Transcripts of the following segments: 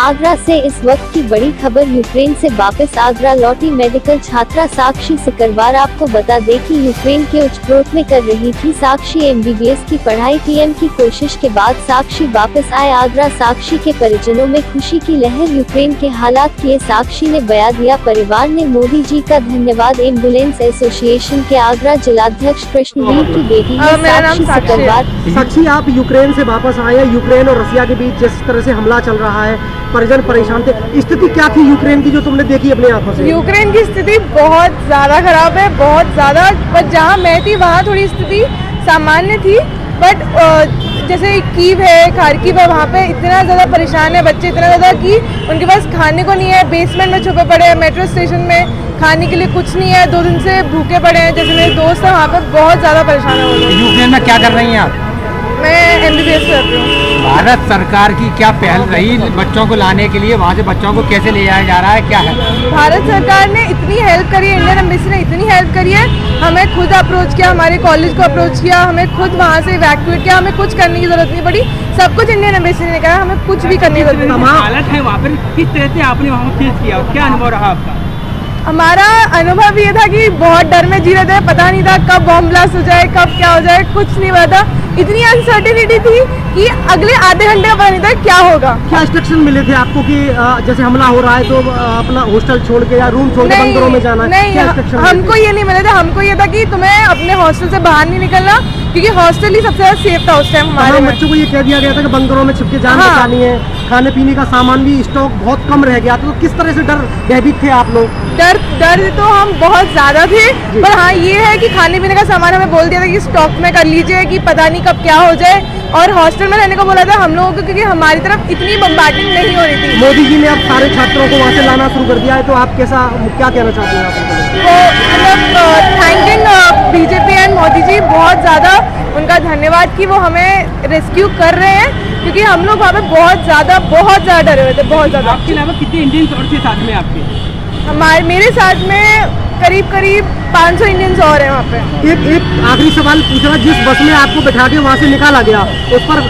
आगरा से इस वक्त की बड़ी खबर। यूक्रेन से वापस आगरा लौटी मेडिकल छात्रा साक्षी सिकरवार। आपको बता दें कि यूक्रेन के उच्चग्रोथ में कर रही थी साक्षी MBBS की पढ़ाई। पीएम की कोशिश के बाद साक्षी वापस आए आगरा। साक्षी के परिजनों में खुशी की लहर। यूक्रेन के हालात किए साक्षी ने बयान दिया। परिवार ने मोदी जी का धन्यवाद। एम्बुलेंस एसोसिएशन के आगरा जिलाध्यक्ष कृष्णवीर की बेटी है साक्षी सिकरवार। साक्षी, आप यूक्रेन से वापस आए हैं। यूक्रेन और रसिया के बीच जिस तरह से हमला चल रहा है, परिजन परेशान थे। स्थिति क्या थी यूक्रेन की जो तुमने देखी अपनी आंखों से? यूक्रेन की स्थिति बहुत ज़्यादा खराब है, बहुत ज़्यादा। पर जहाँ मैं थी वहाँ थोड़ी स्थिति सामान्य थी। बट जैसे कीव है, खार्किव है, वहाँ पे इतना ज़्यादा परेशान है बच्चे, इतना ज़्यादा कि उनके पास खाने को नहीं है। बेसमेंट में छुपे पड़े हैं, मेट्रो स्टेशन में खाने के लिए कुछ नहीं है। 2 दिन से भूखे पड़े हैं। जैसे मेरे दोस्त हैं वहाँ पे, बहुत ज़्यादा परेशान है वो लोग। यूक्रेन में क्या कर रही हैं आप? मैं MBBS कर रही हूँ। भारत सरकार की क्या पहल रही बच्चों को लाने के लिए? वहाँ से बच्चों को कैसे ले जाया जा रहा है, क्या है? भारत सरकार ने इतनी हेल्प करी है, इंडियन एम्बेसी ने इतनी हेल्प करी है। हमें खुद अप्रोच किया, हमारे कॉलेज को अप्रोच किया, हमें खुद वहाँ से इवैक्यूएट किया। हमें कुछ करने की जरूरत नहीं पड़ी, सब कुछ इंडियन एम्बेसी ने कहा। हमें कुछ भी करने की जरूरत नहीं। हालत है वहाँ पर, किस तरह से आपने वहाँ फेस किया, क्या अनुभव रहा आपका? हमारा अनुभव ये था कि बहुत डर में जी रहे थे। पता नहीं था कब बॉम्ब ब्लास्ट हो जाए, कब क्या हो जाए, कुछ नहीं पता था। इतनी अनसर्टेनिटी थी कि अगले आधे घंटे का पता नहीं था क्या होगा। क्या इंस्ट्रक्शन मिले थे आपको कि जैसे हमला हो रहा है तो अपना हॉस्टल छोड़ के या रूम छोड़ के बंकरों में जाना? नहीं, हमको ये नहीं मिले थे। हमको ये था कि तुम्हें अपने हॉस्टल से बाहर नहीं निकलना, क्योंकि हॉस्टल ही सबसे ज्यादा सेफ था उस टाइम हमारे में। बच्चों को ये कह दिया गया था कि बंकरों में छिप के जान बचानी है। खाने पीने का सामान भी स्टॉक बहुत कम रह गया था। तो किस तरह से भयभीत थे आप लोग? डर तो हम बहुत ज्यादा थे, पर हाँ ये है कि खाने पीने का सामान हमें बोल दिया था कि स्टॉक में कर लीजिए, कि पता नहीं कब क्या हो जाए। और हॉस्टल में रहने को बोला था हम लोगों को, क्योंकि हमारी तरफ इतनी बम्बार्डिंग नहीं हो रही थी। मोदी जी ने अब सारे छात्रों को वहाँ से लाना शुरू कर दिया है, तो आप क्या कहना चाहते हैं आप? तो thanking BJP and Modi ji, बहुत ज़्यादा उनका धन्यवाद कि वो हमें रेस्क्यू कर रहे हैं, क्योंकि हम लोग वहाँ पे बहुत ज़्यादा डरे हुए थे, बहुत ज़्यादा। आपके अलावा कितने इंडियंस और थे साथ में आपके? मेरे साथ में करीब 500 इंडियंस और हैं वहाँ पे। एक आखिरी सवाल पूछ रहा, जिस बस में आपको बैठा के वहाँ से निकाला गया, उस पर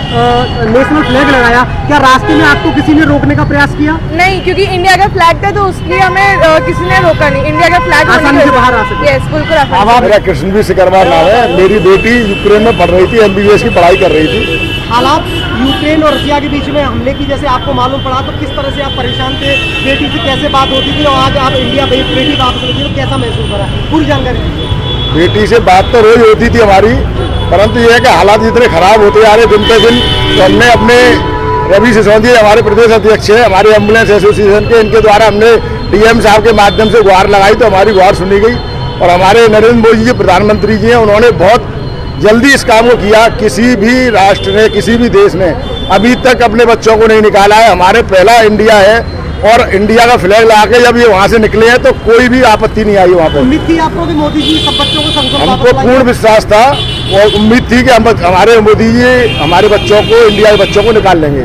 नेशनल फ्लैग लगाया, क्या रास्ते में आपको किसी ने रोकने का प्रयास किया? नहीं, क्योंकि इंडिया का फ्लैग था, तो उसलिए हमें किसी ने रोका नहीं। इंडिया का फ्लैग आसानी से बाहर आ सकते। यस, बिल्कुल। मेरा कृष्णवीर सिकरवार नाम है। मेरी बेटी यूक्रेन में पढ़ रही थी, MBBS की पढ़ाई कर रही थी। हालात यूक्रेन और रसिया के बीच में हमले की जैसे आपको मालूम पड़ा, तो किस तरह से आप परेशान थे? बेटी से कैसे बात होती थी और आज आप इंडिया बेटी वापस रही थी, तो कैसा महसूस हो रहा है? पूरी जानकारी दीजिए। बेटी से बात तो रोज होती थी हमारी, परंतु यह है कि हालात इतने खराब होते जा रहे दिन पे दिन, तो हमने अपने रवि सिसोदिया हमारे प्रदेश अध्यक्ष है, हमारे एम्बुलेंस एसोसिएशन के, इनके द्वारा हमने DM साहब के माध्यम से गुहार लगाई, तो हमारी गुहार सुनी गई। और हमारे नरेंद्र मोदी जी प्रधानमंत्री जी हैं, उन्होंने बहुत जल्दी इस काम को किया। किसी भी राष्ट्र ने, किसी भी देश ने अभी तक अपने बच्चों को नहीं निकाला है। हमारे पहला इंडिया है, और इंडिया का फ्लैग लगा के जब ये वहाँ से निकले हैं तो कोई भी आपत्ति नहीं आई वहाँ पर। उम्मीद थी आपको कि मोदी जी सब बच्चों को हमको पूर्ण विश्वास था और उम्मीद थी कि हमारे मोदी जी हमारे बच्चों को, इंडिया के बच्चों को निकाल लेंगे।